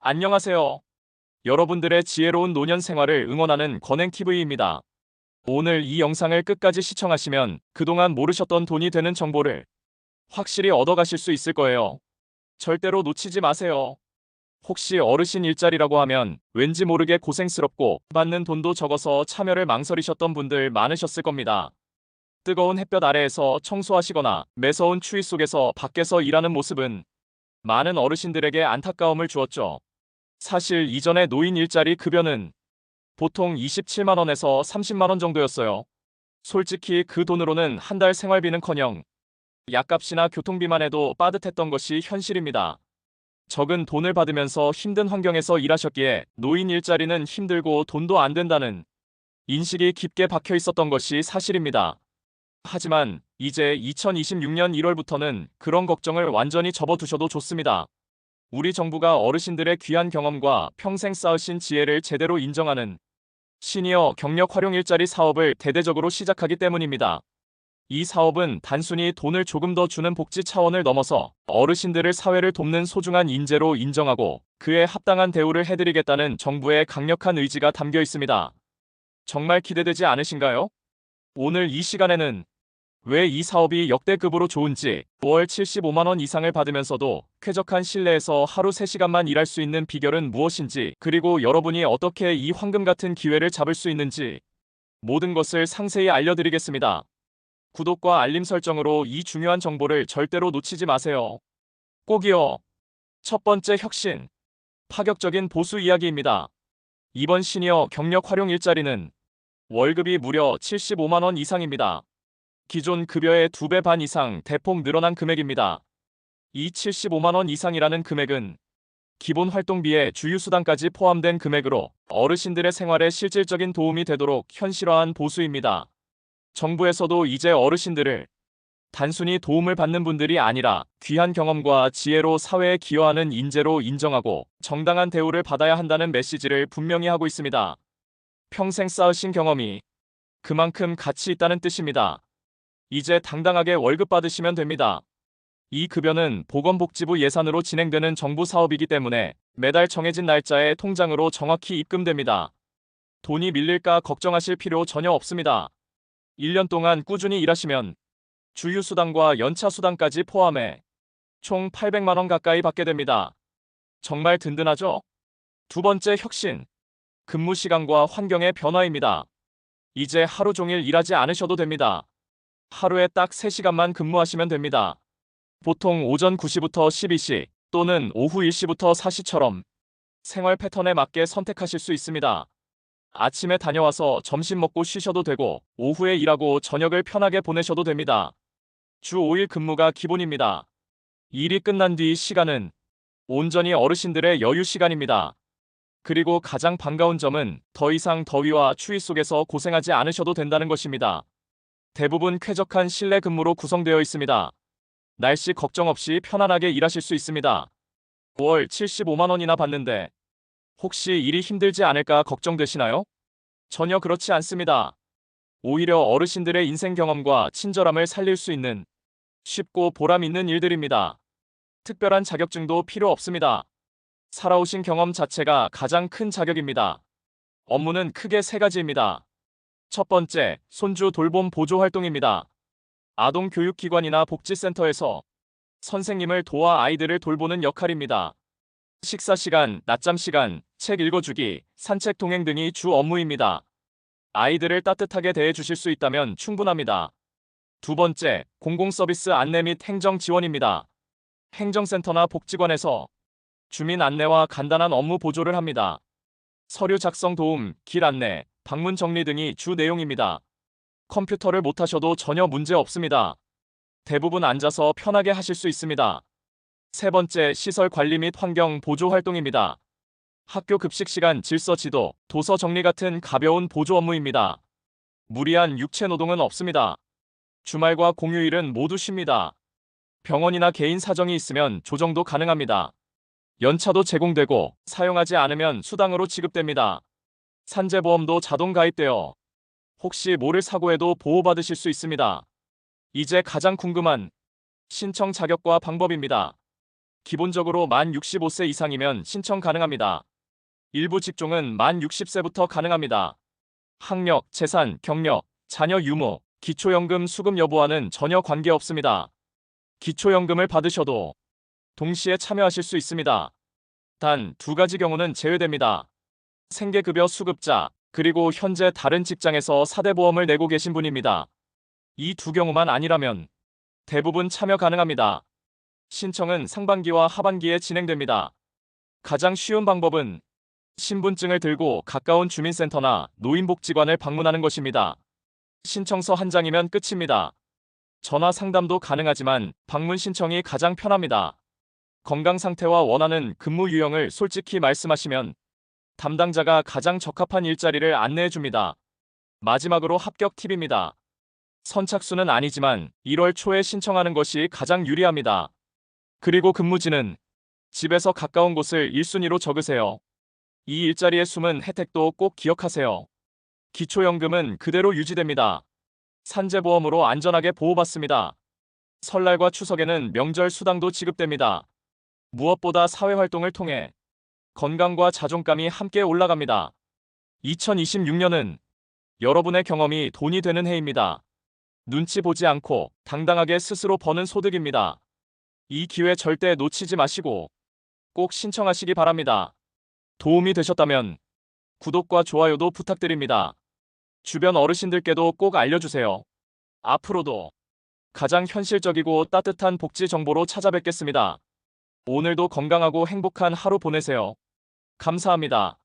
안녕하세요. 여러분들의 지혜로운 노년 생활을 응원하는 권행TV입니다. 오늘 이 영상을 끝까지 시청하시면 그동안 모르셨던 돈이 되는 정보를 확실히 얻어가실 수 있을 거예요. 절대로 놓치지 마세요. 혹시 어르신 일자리라고 하면 왠지 모르게 고생스럽고 받는 돈도 적어서 참여를 망설이셨던 분들 많으셨을 겁니다. 뜨거운 햇볕 아래에서 청소하시거나 매서운 추위 속에서 밖에서 일하는 모습은 많은 어르신들에게 안타까움을 주었죠. 사실 이전에 노인 일자리 급여는 보통 27만 원에서 30만 원 정도였어요. 솔직히 그 돈으로는 한 달 생활비는커녕 약값이나 교통비만 해도 빠듯했던 것이 현실입니다. 적은 돈을 받으면서 힘든 환경에서 일하셨기에 노인 일자리는 힘들고 돈도 안 된다는 인식이 깊게 박혀 있었던 것이 사실입니다. 하지만 이제 2026년 1월부터는 그런 걱정을 완전히 접어두셔도 좋습니다. 우리 정부가 어르신들의 귀한 경험과 평생 쌓으신 지혜를 제대로 인정하는 시니어 경력 활용 일자리 사업을 대대적으로 시작하기 때문입니다. 이 사업은 단순히 돈을 조금 더 주는 복지 차원을 넘어서 어르신들을 사회를 돕는 소중한 인재로 인정하고 그에 합당한 대우를 해드리겠다는 정부의 강력한 의지가 담겨 있습니다. 정말 기대되지 않으신가요? 오늘 이 시간에는 왜 이 사업이 역대급으로 좋은지, 월 75만 원 이상을 받으면서도 쾌적한 실내에서 하루 3시간만 일할 수 있는 비결은 무엇인지, 그리고 여러분이 어떻게 이 황금 같은 기회를 잡을 수 있는지 모든 것을 상세히 알려드리겠습니다. 구독과 알림 설정으로 이 중요한 정보를 절대로 놓치지 마세요. 꼭이요. 첫 번째 혁신. 파격적인 보수 이야기입니다. 이번 시니어 경력 활용 일자리는 월급이 무려 75만 원 이상입니다. 기존 급여의 2배 반 이상 대폭 늘어난 금액입니다. 이 75만 원 이상이라는 금액은 기본 활동비에 주유수당까지 포함된 금액으로 어르신들의 생활에 실질적인 도움이 되도록 현실화한 보수입니다. 정부에서도 이제 어르신들을 단순히 도움을 받는 분들이 아니라 귀한 경험과 지혜로 사회에 기여하는 인재로 인정하고 정당한 대우를 받아야 한다는 메시지를 분명히 하고 있습니다. 평생 쌓으신 경험이 그만큼 가치 있다는 뜻입니다. 이제 당당하게 월급 받으시면 됩니다. 이 급여는 보건복지부 예산으로 진행되는 정부 사업이기 때문에 매달 정해진 날짜에 통장으로 정확히 입금됩니다. 돈이 밀릴까 걱정하실 필요 전혀 없습니다. 1년 동안 꾸준히 일하시면 주유수당과 연차수당까지 포함해 총 800만 원 가까이 받게 됩니다. 정말 든든하죠? 두 번째 혁신. 근무 시간과 환경의 변화입니다. 이제 하루 종일 일하지 않으셔도 됩니다. 하루에 딱 3시간만 근무하시면 됩니다. 보통 오전 9시부터 12시 또는 오후 1시부터 4시처럼 생활 패턴에 맞게 선택하실 수 있습니다. 아침에 다녀와서 점심 먹고 쉬셔도 되고 오후에 일하고 저녁을 편하게 보내셔도 됩니다. 주 5일 근무가 기본입니다. 일이 끝난 뒤 시간은 온전히 어르신들의 여유 시간입니다. 그리고 가장 반가운 점은 더 이상 더위와 추위 속에서 고생하지 않으셔도 된다는 것입니다. 대부분 쾌적한 실내 근무로 구성되어 있습니다. 날씨 걱정 없이 편안하게 일하실 수 있습니다. 월 75만 원이나 받는데 혹시 일이 힘들지 않을까 걱정되시나요? 전혀 그렇지 않습니다. 오히려 어르신들의 인생 경험과 친절함을 살릴 수 있는 쉽고 보람 있는 일들입니다. 특별한 자격증도 필요 없습니다. 살아오신 경험 자체가 가장 큰 자격입니다. 업무는 크게 3가지입니다. 첫 번째, 손주 돌봄 보조 활동입니다. 아동교육기관이나 복지센터에서 선생님을 도와 아이들을 돌보는 역할입니다. 식사 시간, 낮잠 시간, 책 읽어주기, 산책 동행 등이 주 업무입니다. 아이들을 따뜻하게 대해주실 수 있다면 충분합니다. 두 번째, 공공서비스 안내 및 행정 지원입니다. 행정센터나 복지관에서 주민 안내와 간단한 업무 보조를 합니다. 서류 작성 도움, 길 안내, 방문 정리 등이 주 내용입니다. 컴퓨터를 못하셔도 전혀 문제 없습니다. 대부분 앉아서 편하게 하실 수 있습니다. 세 번째, 시설 관리 및 환경 보조 활동입니다. 학교 급식 시간 질서 지도, 도서 정리 같은 가벼운 보조 업무입니다. 무리한 육체 노동은 없습니다. 주말과 공휴일은 모두 쉽니다. 병원이나 개인 사정이 있으면 조정도 가능합니다. 연차도 제공되고 사용하지 않으면 수당으로 지급됩니다. 산재보험도 자동 가입되어 혹시 모를 사고에도 보호받으실 수 있습니다. 이제 가장 궁금한 신청 자격과 방법입니다. 기본적으로 만 65세 이상이면 신청 가능합니다. 일부 직종은 만 60세부터 가능합니다. 학력, 재산, 경력, 자녀 유무, 기초연금 수급 여부와는 전혀 관계없습니다. 기초연금을 받으셔도 동시에 참여하실 수 있습니다. 단 두 가지 경우는 제외됩니다. 생계급여 수급자, 그리고 현재 다른 직장에서 4대 보험을 내고 계신 분입니다. 이 두 경우만 아니라면 대부분 참여 가능합니다. 신청은 상반기와 하반기에 진행됩니다. 가장 쉬운 방법은 신분증을 들고 가까운 주민센터나 노인복지관을 방문하는 것입니다. 신청서 한 장이면 끝입니다. 전화 상담도 가능하지만 방문 신청이 가장 편합니다. 건강 상태와 원하는 근무 유형을 솔직히 말씀하시면 담당자가 가장 적합한 일자리를 안내해 줍니다. 마지막으로 합격 팁입니다. 선착순은 아니지만 1월 초에 신청하는 것이 가장 유리합니다. 그리고 근무지는 집에서 가까운 곳을 1순위로 적으세요. 이 일자리의 숨은 혜택도 꼭 기억하세요. 기초연금은 그대로 유지됩니다. 산재보험으로 안전하게 보호받습니다. 설날과 추석에는 명절 수당도 지급됩니다. 무엇보다 사회활동을 통해 건강과 자존감이 함께 올라갑니다. 2026년은 여러분의 경험이 돈이 되는 해입니다. 눈치 보지 않고 당당하게 스스로 버는 소득입니다. 이 기회 절대 놓치지 마시고 꼭 신청하시기 바랍니다. 도움이 되셨다면 구독과 좋아요도 부탁드립니다. 주변 어르신들께도 꼭 알려주세요. 앞으로도 가장 현실적이고 따뜻한 복지 정보로 찾아뵙겠습니다. 오늘도 건강하고 행복한 하루 보내세요. 감사합니다.